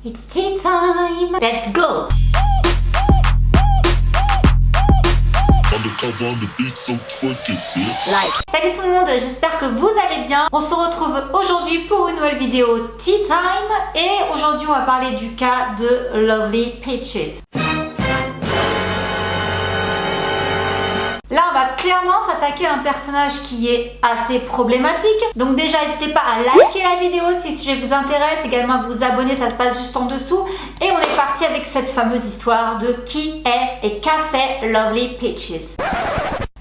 It's tea time. Let's go. Salut tout le monde, j'espère que vous allez bien. On se retrouve aujourd'hui pour une nouvelle vidéo Tea Time et aujourd'hui on va parler du cas de Lovely Peaches. Là, on va clairement s'attaquer à un personnage qui est assez problématique. Donc déjà, n'hésitez pas à liker la vidéo si le sujet vous intéresse, également à vous abonner, ça se passe juste en dessous. Et on est parti avec cette fameuse histoire de qui est et qu'a fait Lovely Peaches.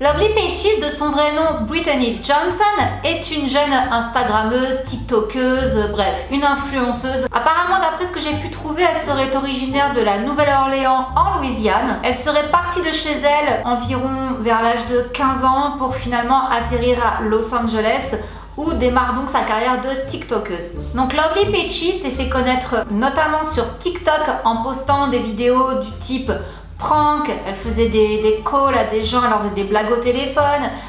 Lovely Peaches, de son vrai nom Brittany Johnson, est une jeune Instagrammeuse, TikTokeuse, bref, une influenceuse. Apparemment, d'après ce que j'ai pu trouver, elle serait originaire de la Nouvelle-Orléans en Louisiane. Elle serait partie de chez elle environ vers l'âge de 15 ans pour finalement atterrir à Los Angeles, où démarre donc sa carrière de TikTokeuse. Donc Lovely Peaches s'est fait connaître notamment sur TikTok en postant des vidéos du type prank, elle faisait des calls à des gens, elle leur faisait des blagues au téléphone,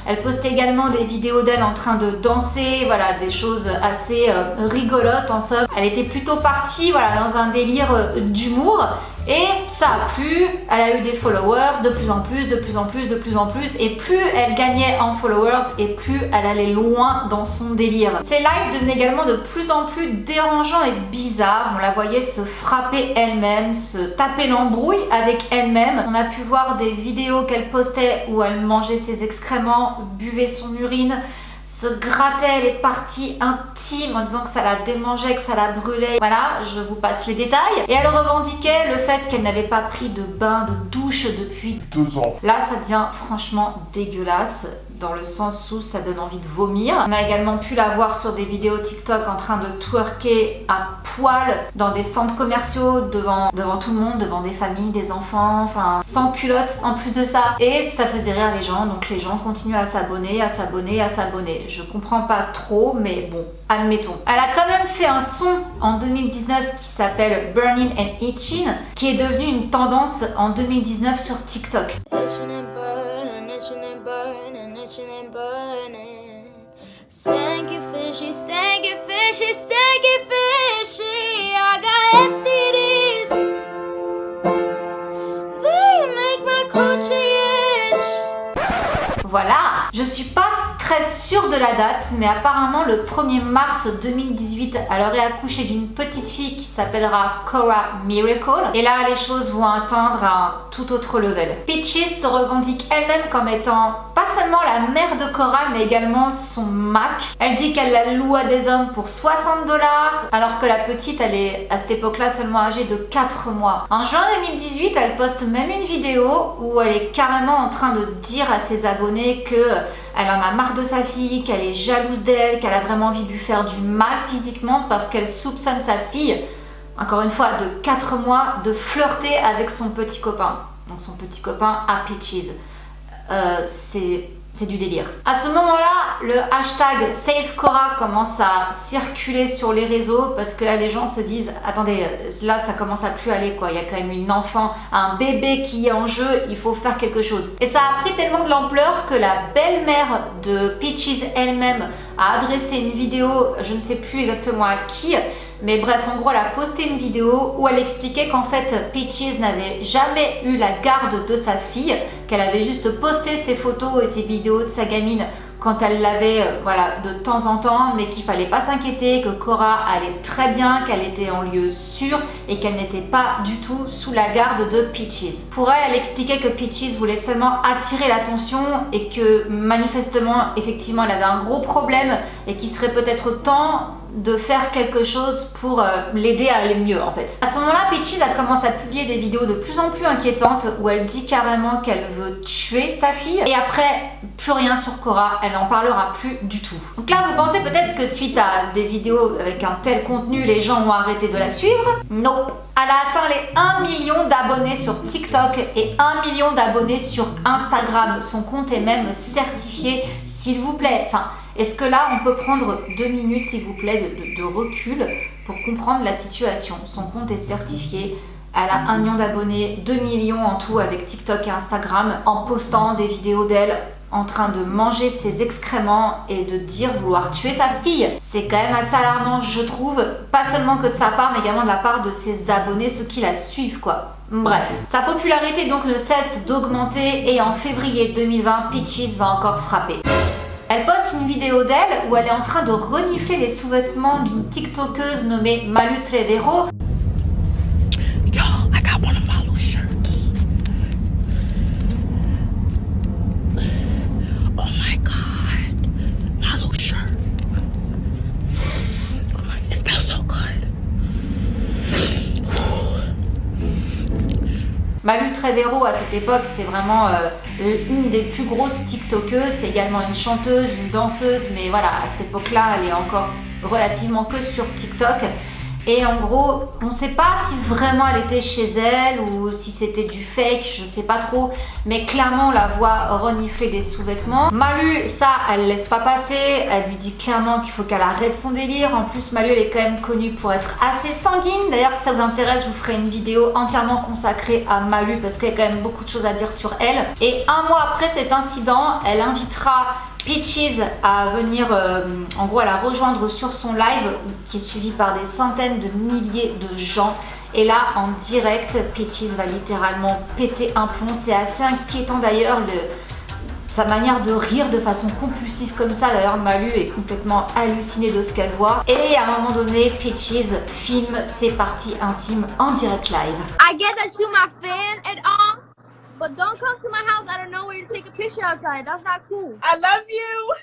elle postait également des vidéos d'elle en train de danser, voilà, des choses assez rigolotes en somme. Elle était plutôt partie, voilà, dans un délire d'humour et ça a plu, elle a eu des followers de plus en plus, et plus elle gagnait en followers et plus elle allait loin dans son délire. Ses lives devenaient également de plus en plus dérangeants et bizarres, on la voyait se frapper elle-même, se taper l'embrouille avec elle-même. On a pu voir des vidéos qu'elle postait où elle mangeait ses excréments, buvait son urine, se grattait les parties intimes en disant que ça la démangeait, que ça la brûlait. Voilà, je vous passe les détails. Et elle revendiquait le fait qu'elle n'avait pas pris de bain, de douche depuis 2 ans. Là, ça devient franchement dégueulasse, dans le sens où ça donne envie de vomir. On a également pu la voir sur des vidéos TikTok en train de twerker à poil dans des centres commerciaux devant tout le monde, devant des familles, des enfants, enfin sans culotte en plus de ça. Et ça faisait rire les gens, donc les gens continuent à s'abonner. Je comprends pas trop, mais bon, admettons. Elle a quand même fait un son en 2019 qui s'appelle Burning and Itching, qui est devenu une tendance en 2019 sur TikTok. Stanky fishy, stanky fishy, stanky fishy. I got STDs. They make my coochie itch. Voilà, je suis pas très sûre de la date, mais apparemment le 1er mars 2018, elle aurait accouché d'une petite fille qui s'appellera Cora Miracle. Et là, les choses vont atteindre un tout autre level. Peaches se revendique elle-même comme étant pas seulement la mère de Cora, mais également son Mac. Elle dit qu'elle la loue à des hommes pour $60, alors que la petite, elle est à cette époque-là seulement âgée de 4 mois. En juin 2018, elle poste même une vidéo où elle est carrément en train de dire à ses abonnés que elle en a marre de sa fille, qu'elle est jalouse d'elle, qu'elle a vraiment envie de lui faire du mal physiquement parce qu'elle soupçonne sa fille, encore une fois de 4 mois, de flirter avec son petit copain. Donc son petit copain à Peaches. C'est du délire. À ce moment-là, le hashtag #SaveCora commence à circuler sur les réseaux parce que là, les gens se disent « Attendez, là, ça commence à plus aller, quoi. Il y a quand même une enfant, un bébé qui est en jeu, il faut faire quelque chose. » Et ça a pris tellement de l'ampleur que la belle-mère de Peaches elle-même a adressé une vidéo, je ne sais plus exactement à qui, mais bref, en gros, elle a posté une vidéo où elle expliquait qu'en fait, Peaches n'avait jamais eu la garde de sa fille, qu'elle avait juste posté ses photos et ses vidéos de sa gamine quand elle l'avait voilà, de temps en temps, mais qu'il fallait pas s'inquiéter, que Cora allait très bien, qu'elle était en lieu sûr et qu'elle n'était pas du tout sous la garde de Peaches. Pour elle, elle expliquait que Peaches voulait seulement attirer l'attention et que manifestement, effectivement, elle avait un gros problème et qu'il serait peut-être temps de faire quelque chose pour l'aider à aller mieux en fait. À ce moment-là, Peaches a commencé à publier des vidéos de plus en plus inquiétantes où elle dit carrément qu'elle veut tuer sa fille et après, plus rien sur Cora, elle n'en parlera plus du tout. Donc là, vous pensez peut-être que suite à des vidéos avec un tel contenu, les gens ont arrêté de la suivre. Non. Elle a atteint les 1 million d'abonnés sur TikTok et 1 million d'abonnés sur Instagram. Son compte est même certifié, s'il vous plaît. Enfin, est-ce que là, on peut prendre 2 minutes, s'il vous plaît, de recul pour comprendre la situation? Son compte est certifié. Elle a 1 million d'abonnés, 2 millions en tout avec TikTok et Instagram, en postant des vidéos d'elle en train de manger ses excréments et de dire vouloir tuer sa fille. C'est quand même assez alarmant, je trouve, pas seulement que de sa part, mais également de la part de ses abonnés, ceux qui la suivent, quoi. Bref, sa popularité donc ne cesse d'augmenter et en février 2020, Peaches va encore frapper. Elle poste une vidéo d'elle où elle est en train de renifler les sous-vêtements d'une TikTokeuse nommée Malu Trevero. Y'all, I got one of Malu's shirts. Oh my god, Malu's shirt. It smells so good. Malu Trevero à cette époque, c'est vraiment une des plus grosses TikTokeuses. C'est également une chanteuse, une danseuse, mais voilà, à cette époque-là, elle est encore relativement que sur TikTok. Et en gros, on ne sait pas si vraiment elle était chez elle ou si c'était du fake, je sais pas trop. Mais clairement, on la voit renifler des sous-vêtements. Malu, ça, elle laisse pas passer. Elle lui dit clairement qu'il faut qu'elle arrête son délire. En plus, Malu, elle est quand même connue pour être assez sanguine. D'ailleurs, si ça vous intéresse, je vous ferai une vidéo entièrement consacrée à Malu parce qu'il y a quand même beaucoup de choses à dire sur elle. Et un mois après cet incident, elle invitera Peaches à venir, en gros, à la rejoindre sur son live qui est suivi par des centaines de milliers de gens. Et là, en direct, Peaches va littéralement péter un plomb. C'est assez inquiétant d'ailleurs, sa manière de rire de façon compulsive comme ça. D'ailleurs, Malu est complètement hallucinée de ce qu'elle voit. Et à un moment donné, Peaches filme ses parties intimes en direct live. I get that you my fan and all, but don't come to my house out of nowhere to take a picture outside. That's not cool. I love you.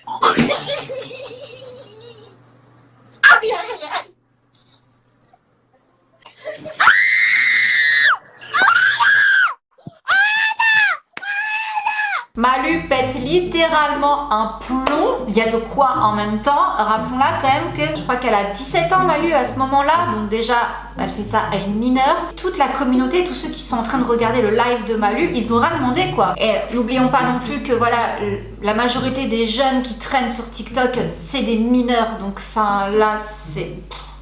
Malu pète littéralement un plomb, il y a de quoi en même temps. Rappelons-la quand même que je crois qu'elle a 17 ans Malu à ce moment-là, donc déjà elle fait ça à une mineure. Toute la communauté, tous ceux qui sont en train de regarder le live de Malu, ils ont rien demandé quoi. Et n'oublions pas non plus que voilà, la majorité des jeunes qui traînent sur TikTok, c'est des mineurs, donc enfin là c'est...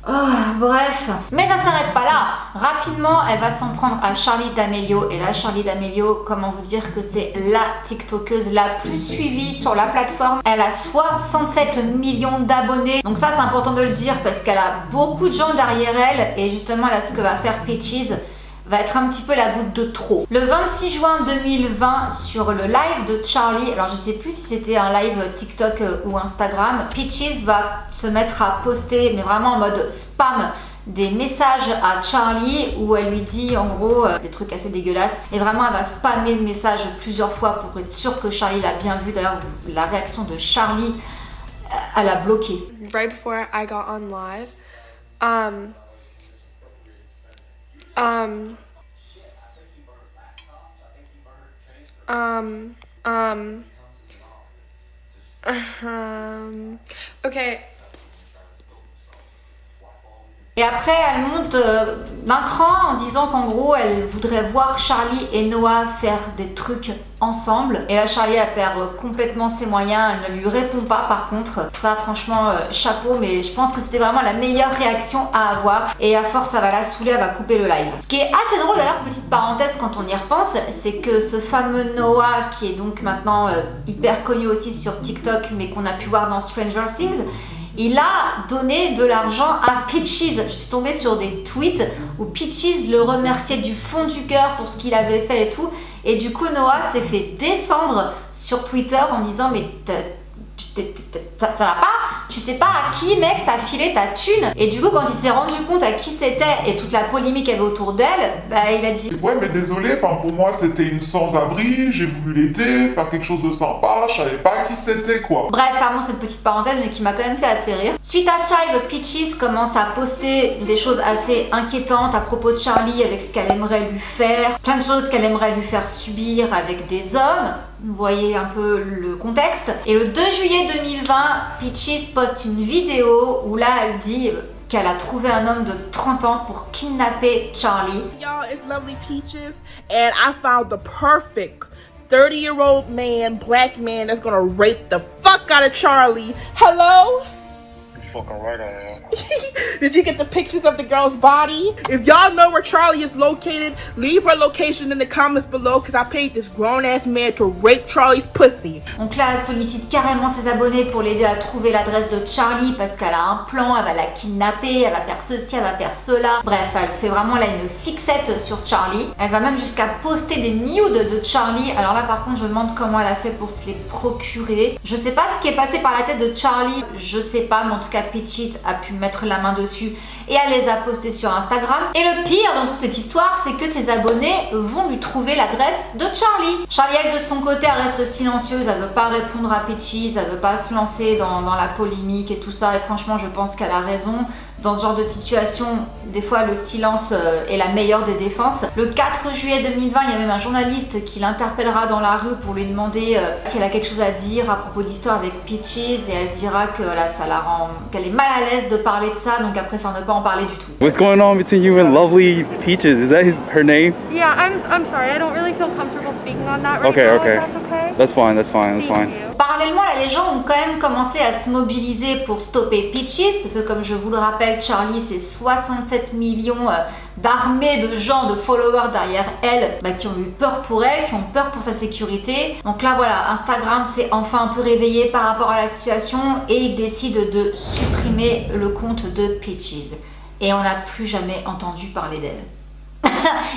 Oh, bref, mais ça s'arrête pas là. Rapidement, elle va s'en prendre à Charli D'Amelio. Et là, Charli D'Amelio, comment vous dire que c'est la TikTokeuse la plus suivie sur la plateforme. Elle a 67 millions d'abonnés. Donc ça, c'est important de le dire parce qu'elle a beaucoup de gens derrière elle. Et justement, là, ce que va faire Peaches va être un petit peu la goutte de trop. Le 26 juin 2020, sur le live de Charli, alors je sais plus si c'était un live TikTok ou Instagram, Peaches va se mettre à poster, mais vraiment en mode spam, des messages à Charli où elle lui dit en gros des trucs assez dégueulasses. Et vraiment, elle va spammer le message plusieurs fois pour être sûre que Charli l'a bien vu. D'ailleurs, la réaction de Charli, elle a bloqué. Right before I got on live, okay. Et après, elle monte d'un cran en disant qu'en gros, elle voudrait voir Charli et Noah faire des trucs ensemble. Et là, Charli, elle perd complètement ses moyens. Elle ne lui répond pas, par contre. Ça, franchement, chapeau. Mais je pense que c'était vraiment la meilleure réaction à avoir. Et à force, ça va la saouler, elle va couper le live. Ce qui est assez drôle, d'ailleurs, petite parenthèse, quand on y repense, c'est que ce fameux Noah, qui est donc maintenant hyper connu aussi sur TikTok, mais qu'on a pu voir dans Stranger Things, il a donné de l'argent à Peaches. Je suis tombée sur des tweets où Peaches le remerciait du fond du cœur pour ce qu'il avait fait et tout. Et du coup, Noah s'est fait descendre sur Twitter en disant mais ça va pas, tu sais pas à qui mec t'as filé ta thune. Et du coup, quand il s'est rendu compte à qui c'était et toute la polémique qu'il y avait autour d'elle, bah il a dit ouais mais désolé, enfin pour moi c'était une sans-abri, j'ai voulu l'aider, faire quelque chose de sympa, je savais pas qui c'était quoi. Bref, vraiment cette petite parenthèse mais qui m'a quand même fait assez rire. Suite à ça, Peaches commence à poster des choses assez inquiétantes à propos de Charli avec ce qu'elle aimerait lui faire, plein de choses qu'elle aimerait lui faire subir avec des hommes. Vous voyez un peu le contexte. Et le 2 juillet 2020, Peaches poste une vidéo où là elle dit qu'elle a trouvé un homme de 30 ans pour kidnapper Charli. Y'all, it's Lovely Peaches, and I found the perfect 30-year-old man, black man, that's gonna rape the fuck out of Charli. Hello? fucking right I am. Did you get the pictures of the girl's body? If y'all know where Charlie is located, leave her location in the comments below because I paid this grown-ass man to rape Charlie's pussy. Donc là, elle sollicite carrément ses abonnés pour l'aider à trouver l'adresse de Charlie parce qu'elle a un plan, elle va la kidnapper, elle va faire ceci, elle va faire cela. Bref, elle fait vraiment là une fixette sur Charlie. Elle va même jusqu'à poster des nudes de Charlie. Alors là, par contre, je me demande comment elle a fait pour se les procurer. Je sais pas ce qui est passé par la tête de Charlie, je sais pas, mais en tout cas, Peaches a pu mettre la main dessus et elle les a postés sur Instagram. Et le pire dans toute cette histoire, c'est que ses abonnés vont lui trouver l'adresse de Charlie. Charlie, elle, de son côté, elle reste silencieuse, elle veut pas répondre à Peaches, elle veut pas se lancer dans la polémique et tout ça. Et franchement, je pense qu'elle a raison. Dans ce genre de situation, des fois, le silence est la meilleure des défenses. Le 4 juillet 2020, il y a même un journaliste qui l'interpellera dans la rue pour lui demander si elle a quelque chose à dire à propos de l'histoire avec Peaches, et elle dira que là, ça la rend, qu'elle est mal à l'aise de parler de ça, donc elle préfère ne pas en parler du tout. What's going on between you and lovely Peaches? Is that her name? Yeah, I'm sorry. I don't really feel comfortable speaking on that right Okay, now. okay. If that's okay. That's fine, that's fine, that's Thank fine. you. Parallèlement, là, les gens ont quand même commencé à se mobiliser pour stopper Peaches, parce que comme je vous le rappelle, Charlie, c'est 67 millions d'armées de gens, de followers derrière elle, qui ont eu peur pour elle, qui ont peur pour sa sécurité. Donc là, voilà, Instagram s'est enfin un peu réveillé par rapport à la situation et il décide de supprimer le compte de Peaches. Et on n'a plus jamais entendu parler d'elle.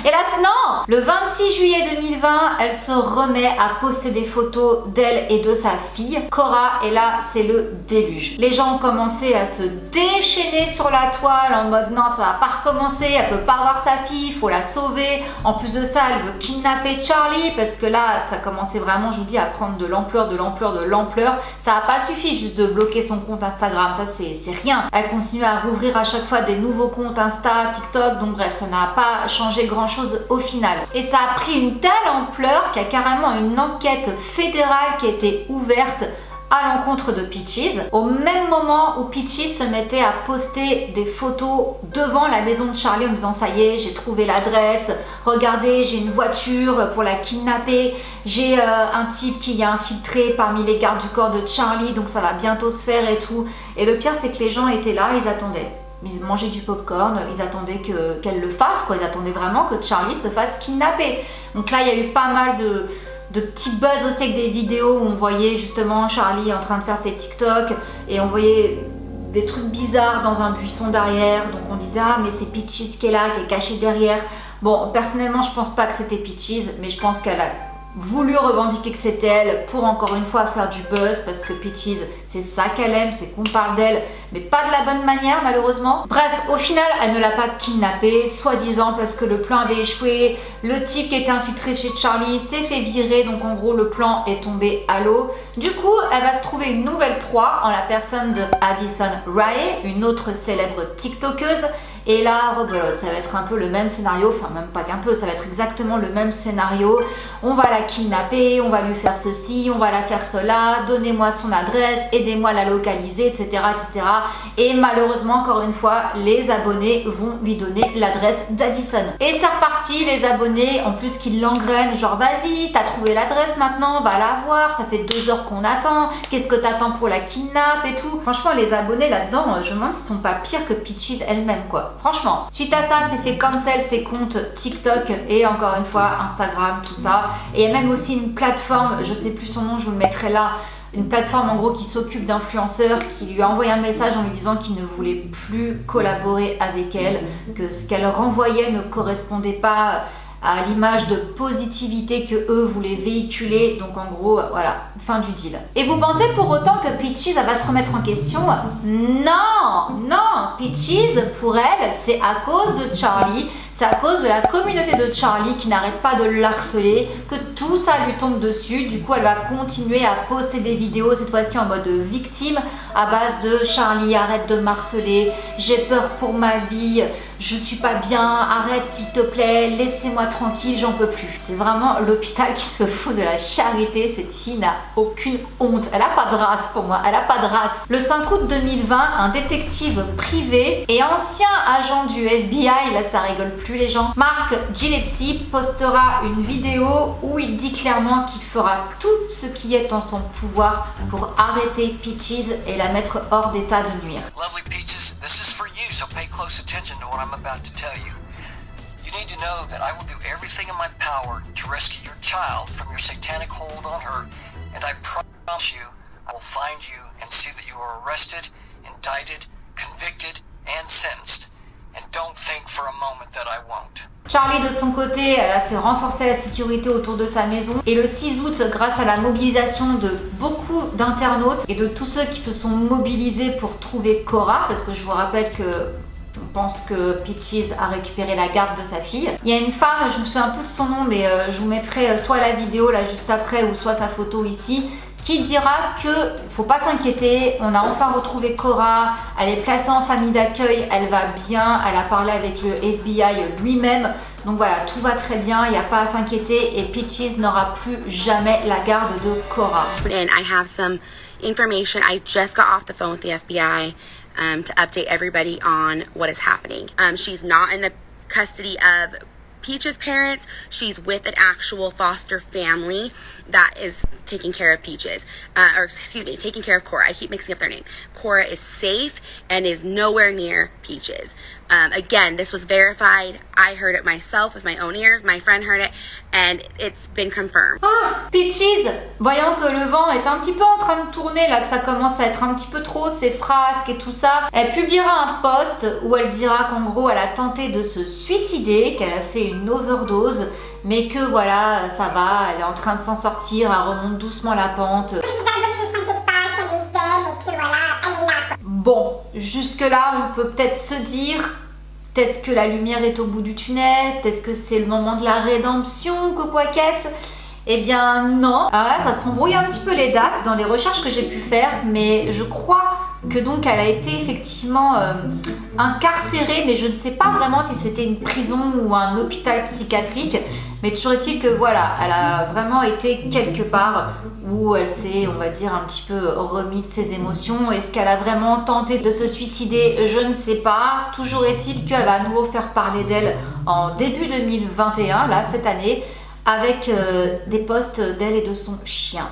Hélas non! Le 26 juillet 2020, elle se remet à poster des photos d'elle et de sa fille, Cora, et là c'est le déluge. Les gens ont commencé à se déchaîner sur la toile en mode non, ça va pas recommencer, elle peut pas voir sa fille, il faut la sauver. En plus de ça, elle veut kidnapper Charlie parce que là, ça commençait vraiment, je vous dis, à prendre de l'ampleur, de l'ampleur, de l'ampleur. Ça n'a pas suffi juste de bloquer son compte Instagram, ça c'est rien. Elle continue à rouvrir à chaque fois des nouveaux comptes Insta, TikTok, donc bref, ça n'a pas changé grand chose au final. Et ça a pris une telle ampleur qu'il y a carrément une enquête fédérale qui a été ouverte à l'encontre de Peaches. Au même moment où Peaches se mettait à poster des photos devant la maison de Charlie en disant ça y est, j'ai trouvé l'adresse, regardez, j'ai une voiture pour la kidnapper, j'ai un type qui est infiltré parmi les gardes du corps de Charlie, donc ça va bientôt se faire et tout. Et le pire, c'est que les gens étaient là, ils attendaient. Ils mangeaient du popcorn, ils attendaient qu'elle le fasse, quoi. Ils attendaient vraiment que Charlie se fasse kidnapper. Donc là, il y a eu pas mal de petits buzz aussi avec des vidéos où on voyait justement Charlie en train de faire ses TikTok et on voyait des trucs bizarres dans un buisson derrière. Donc on disait ah mais c'est Peaches qui est là, qui est cachée derrière. Bon, personnellement, je pense pas que c'était Peaches, mais je pense qu'elle a voulu revendiquer que c'était elle pour encore une fois faire du buzz parce que Peaches, c'est ça qu'elle aime, c'est qu'on parle d'elle, mais pas de la bonne manière malheureusement. Bref, au final, elle ne l'a pas kidnappée, soi-disant parce que le plan avait échoué, le type qui était infiltré chez Charlie s'est fait virer, donc en gros le plan est tombé à l'eau. Du coup, elle va se trouver une nouvelle proie en la personne de Addison Rae, une autre célèbre TikTokeuse. Et là, rebelote, ça va être un peu le même scénario, enfin même pas qu'un peu, ça va être exactement le même scénario. On va la kidnapper, on va lui faire ceci, on va la faire cela, donnez-moi son adresse, aidez-moi à la localiser, etc., etc. Et malheureusement, encore une fois, les abonnés vont lui donner l'adresse d'Addison. Et c'est reparti, les abonnés, en plus qu'ils l'engrainent, genre vas-y, t'as trouvé l'adresse maintenant, va la voir, ça fait 2 heures qu'on attend, qu'est-ce que t'attends pour la kidnap et tout. Franchement, les abonnés là-dedans, je me demande s'ils sont pas pires que Peaches elle-même, quoi. Franchement, suite à ça, c'est fait cancel ses comptes TikTok et encore une fois Instagram, tout ça. Et il y a même aussi une plateforme, je sais plus son nom, je vous le mettrai là, une plateforme en gros qui s'occupe d'influenceurs, qui lui a envoyé un message en lui disant qu'il ne voulait plus collaborer avec elle, que ce qu'elle renvoyait ne correspondait pas à l'image de positivité que eux voulaient véhiculer. Donc en gros, voilà, fin du deal. Et vous pensez pour autant que Peaches va se remettre en question? Non, non, Peaches, pour elle, c'est à cause de Charlie, c'est à cause de la communauté de Charlie qui n'arrête pas de l'harceler, que tout ça lui tombe dessus. Du coup, elle va continuer à poster des vidéos, cette fois-ci en mode victime, à base de Charlie, arrête de m'harceler, j'ai peur pour ma vie, je suis pas bien, arrête s'il te plaît, laissez-moi tranquille, j'en peux plus. C'est vraiment l'hôpital qui se fout de la charité. Cette fille n'a aucune honte, elle a pas de race pour moi, elle a pas de race. Le 5 août 2020, un détective privé et ancien agent du FBI, là ça rigole plus les gens, Mark Gillespie postera une vidéo où il dit clairement qu'il fera tout ce qui est en son pouvoir pour arrêter Peaches et la mettre hors d'état de nuire. Lovely Peaches, this is for you, so pay close attention to what I'm about to tell you. You need to know that I will do everything in my power to rescue your child from your satanic hold on her, and I promise you, I will find you and see that you are arrested, indicted, convicted, and sentenced. And don't think for a moment that I won't. Charlie de son côté, elle a fait renforcer la sécurité autour de sa maison et le 6 août, grâce à la mobilisation de beaucoup d'internautes et de tous ceux qui se sont mobilisés pour trouver Cora, parce que je vous rappelle que on pense que Peaches a récupéré la garde de sa fille. Il y a une femme, je me souviens plus de son nom, mais je vous mettrai soit la vidéo là juste après ou soit sa photo ici, qui dira que faut pas s'inquiéter, on a enfin retrouvé Cora, elle est placée en famille d'accueil, elle va bien, elle a parlé avec le FBI lui-même, donc voilà, tout va très bien, il n'y a pas à s'inquiéter et Peaches n'aura plus jamais la garde de Cora. And I have some information. I just got off the phone with the FBI to update everybody on what is happening. She's not in the custody of Peaches' parents. She's with an actual foster family that is taking care of Peaches, taking care of Cora. I keep mixing up their name. Cora is safe and is nowhere near Peaches. Again, this was verified. I heard it myself with my own ears. My friend heard it, and it's been confirmed. Ah, Peaches, voyant que le vent est un petit peu en train de tourner, là, que ça commence à être un petit peu trop, ses frasques et tout ça, elle publiera un post où elle dira qu'en gros, elle a tenté de se suicider, qu'elle a fait une overdose, mais que voilà, ça va, elle est en train de s'en sortir, elle remonte doucement la pente. Bon, jusque-là, on peut peut-être se dire, peut-être que la lumière est au bout du tunnel, peut-être que c'est le moment de la rédemption, que quoi qu'est-ce. Eh bien non. Alors là, ça s'embrouille un petit peu les dates dans les recherches que j'ai pu faire, mais je crois que donc elle a été effectivement incarcérée, mais je ne sais pas vraiment si c'était une prison ou un hôpital psychiatrique, mais toujours est-il que voilà, elle a vraiment été quelque part où elle s'est, on va dire, un petit peu remis de ses émotions. Est-ce qu'elle a vraiment tenté de se suicider? Je ne sais pas. Toujours est-il qu'elle va à nouveau faire parler d'elle en début 2021, là, cette année, avec des posts d'elle et de son chien.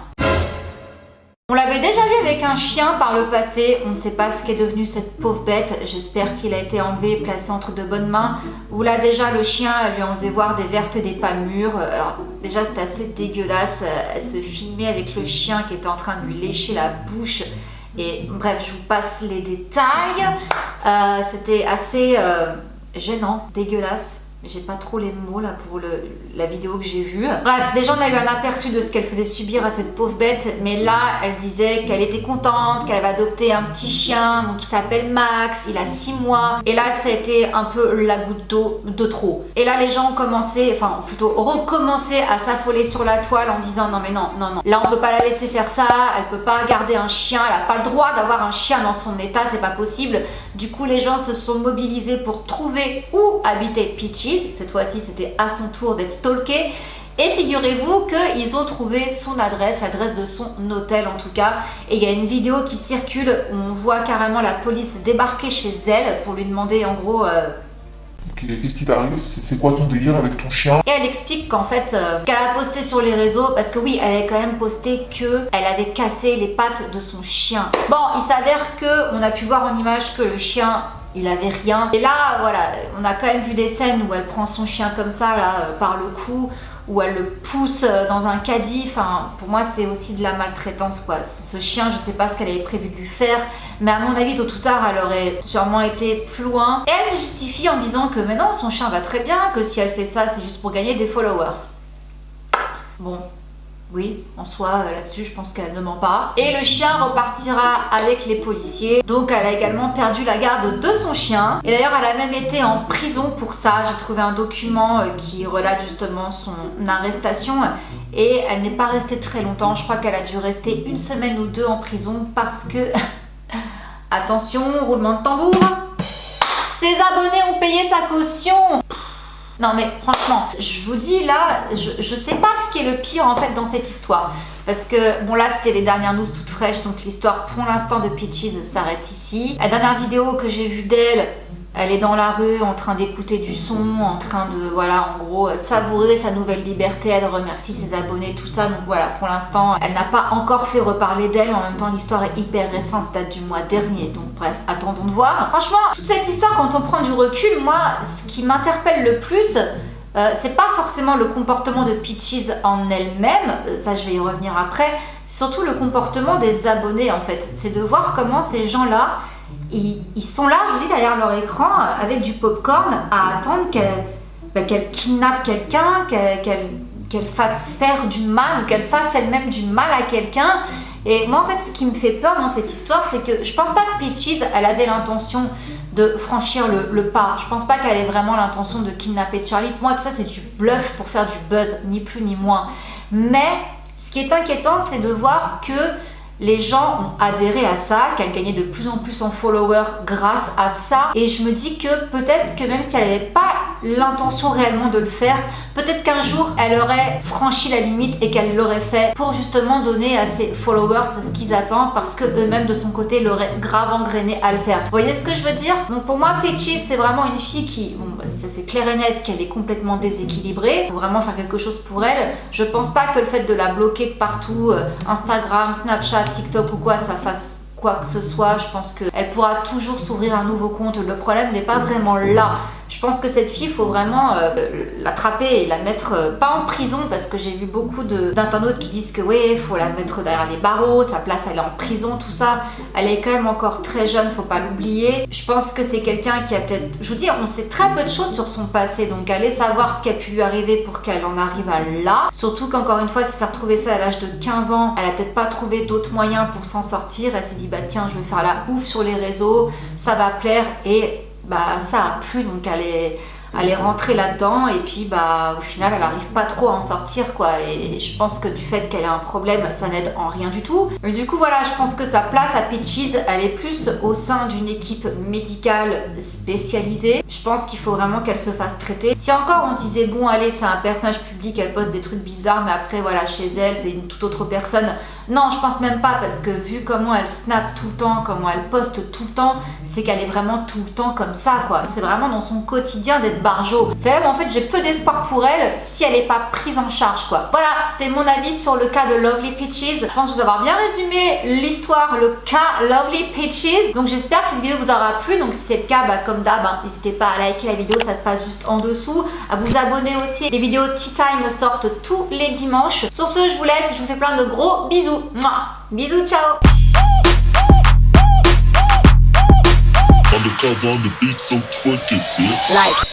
On l'avait déjà vu avec un chien par le passé, on ne sait pas ce qu'est devenu cette pauvre bête, j'espère qu'il a été enlevé et placé entre de bonnes mains, où là déjà le chien, elle lui en faisait voir des vertes et des pas mûres, alors déjà c'était assez dégueulasse, elle se filmait avec le chien qui était en train de lui lécher la bouche, et bref je vous passe les détails, c'était assez gênant, dégueulasse. J'ai pas trop les mots là pour la vidéo que j'ai vue. Bref, déjà on a eu un aperçu de ce qu'elle faisait subir à cette pauvre bête, mais là elle disait qu'elle était contente, qu'elle avait adopté un petit chien, donc il s'appelle Max, il a 6 mois, et là ça a été un peu la goutte d'eau de trop. Et là les gens ont commencé, enfin plutôt recommencé à s'affoler sur la toile en disant non mais non, là on peut pas la laisser faire ça, elle peut pas garder un chien, elle a pas le droit d'avoir un chien dans son état, c'est pas possible. Du coup les gens se sont mobilisés pour trouver où habitait Peaches. Cette fois-ci, c'était à son tour d'être stalké. Et figurez-vous qu'ils ont trouvé son adresse, l'adresse de son hôtel en tout cas. Et il y a une vidéo qui circule où on voit carrément la police débarquer chez elle pour lui demander en gros... Qu'est-ce qui t'arrive? C'est quoi ton délire avec ton chien? Et elle explique qu'en fait, qu'elle a posté sur les réseaux, parce que oui, elle avait quand même posté qu'elle avait cassé les pattes de son chien. Bon, il s'avère qu'on a pu voir en image que le chien... il avait rien. Et là, voilà, on a quand même vu des scènes où elle prend son chien comme ça, là, par le cou, où elle le pousse dans un caddie. Enfin, pour moi, c'est aussi de la maltraitance, quoi. Ce chien, je sais pas ce qu'elle avait prévu de lui faire, mais à mon avis, tôt ou tard, elle aurait sûrement été plus loin. Et elle se justifie en disant que, mais non, son chien va très bien, que si elle fait ça, c'est juste pour gagner des followers. Bon. Oui, en soi, là-dessus, je pense qu'elle ne ment pas. Et le chien repartira avec les policiers. Donc, elle a également perdu la garde de son chien. Et d'ailleurs, elle a même été en prison pour ça. J'ai trouvé un document qui relate justement son arrestation. Et elle n'est pas restée très longtemps. Je crois qu'elle a dû rester 1 semaine ou 2 en prison parce que... Attention, roulement de tambour. Ses abonnés ont payé sa caution. Non mais franchement, je vous dis là, je sais pas ce qui est le pire en fait dans cette histoire. Parce que, bon là c'était les dernières news toutes fraîches, donc l'histoire pour l'instant de Peaches s'arrête ici. La dernière vidéo que j'ai vue d'elle, elle est dans la rue en train d'écouter du son, en train de, voilà, en gros, savourer sa nouvelle liberté. Elle remercie ses abonnés, tout ça. Donc voilà, pour l'instant, elle n'a pas encore fait reparler d'elle. En même temps, l'histoire est hyper récente, ça date du mois dernier. Donc bref, attendons de voir. Franchement, toute cette histoire, quand on prend du recul, moi, ce qui m'interpelle le plus, c'est pas forcément le comportement de Peaches en elle-même, ça je vais y revenir après, c'est surtout le comportement des abonnés en fait. C'est de voir comment ces gens-là, ils sont là, je vous dis, derrière leur écran, avec du popcorn, à attendre qu'elle kidnappe quelqu'un, qu'elle fasse faire du mal, ou qu'elle fasse elle-même du mal à quelqu'un. Et moi en fait, ce qui me fait peur dans cette histoire, c'est que je pense pas que Peaches, elle avait l'intention de franchir le pas. Je pense pas qu'elle ait vraiment l'intention de kidnapper Charlie. Pour moi, tout ça, c'est du bluff pour faire du buzz, ni plus ni moins. Mais ce qui est inquiétant, c'est de voir que les gens ont adhéré à ça, qu'elle gagnait de plus en plus en followers grâce à ça. Et je me dis que peut-être que même si elle n'avait pas l'intention réellement de le faire, peut-être qu'un jour elle aurait franchi la limite et qu'elle l'aurait fait pour justement donner à ses followers ce qu'ils attendent, parce que eux-mêmes de son côté l'auraient grave engrainé à le faire. Vous voyez ce que je veux dire? Donc pour moi, Peaches, c'est vraiment une fille qui, bon, c'est clair et net qu'elle est complètement déséquilibrée. Il faut vraiment faire quelque chose pour elle. Je pense pas que le fait de la bloquer de partout, Instagram, Snapchat, TikTok ou quoi, ça fasse quoi que ce soit. Je pense qu'elle pourra toujours s'ouvrir un nouveau compte. Le problème n'est pas vraiment là. Je pense que cette fille, il faut vraiment l'attraper et la mettre, pas en prison, parce que j'ai vu beaucoup d'internautes qui disent que oui, il faut la mettre derrière les barreaux, sa place elle est en prison, tout ça. Elle est quand même encore très jeune, faut pas l'oublier. Je pense que c'est quelqu'un qui a peut-être, je vous dis, on sait très peu de choses sur son passé, donc allez savoir ce qui a pu lui arriver pour qu'elle en arrive à là. Surtout qu'encore une fois, si ça retrouvait ça à l'âge de 15 ans, elle a peut-être pas trouvé d'autres moyens pour s'en sortir. Elle s'est dit, bah tiens, je vais faire la ouf sur les réseaux, ça va plaire, et bah ça a plu, donc elle est rentrée là-dedans, et puis bah au final elle n'arrive pas trop à en sortir quoi. Et je pense que du fait qu'elle a un problème, ça n'aide en rien du tout. Mais du coup voilà, je pense que sa place à Peaches, elle est plus au sein d'une équipe médicale spécialisée. Je pense qu'il faut vraiment qu'elle se fasse traiter. Si encore on se disait bon allez, c'est un personnage public, elle poste des trucs bizarres, mais après voilà, chez elle c'est une toute autre personne. Non, je pense même pas, parce que vu comment elle snap tout le temps, comment elle poste tout le temps, c'est qu'elle est vraiment tout le temps comme ça quoi. C'est vraiment dans son quotidien d'être barjo. C'est là où en fait j'ai peu d'espoir pour elle si elle n'est pas prise en charge quoi. Voilà, c'était mon avis sur le cas de Lovely Peaches. Je pense vous avoir bien résumé l'histoire, le cas Lovely Peaches. Donc j'espère que cette vidéo vous aura plu. Donc si c'est le cas, bah, comme d'hab, n'hésitez pas à liker la vidéo, ça se passe juste en dessous. À vous abonner aussi. Les vidéos Tea Time sortent tous les dimanches. Sur ce, je vous laisse et je vous fais plein de gros bisous. Mouah. Bisous, ciao. Undercover on the beat, so twerk it, bitch. Like.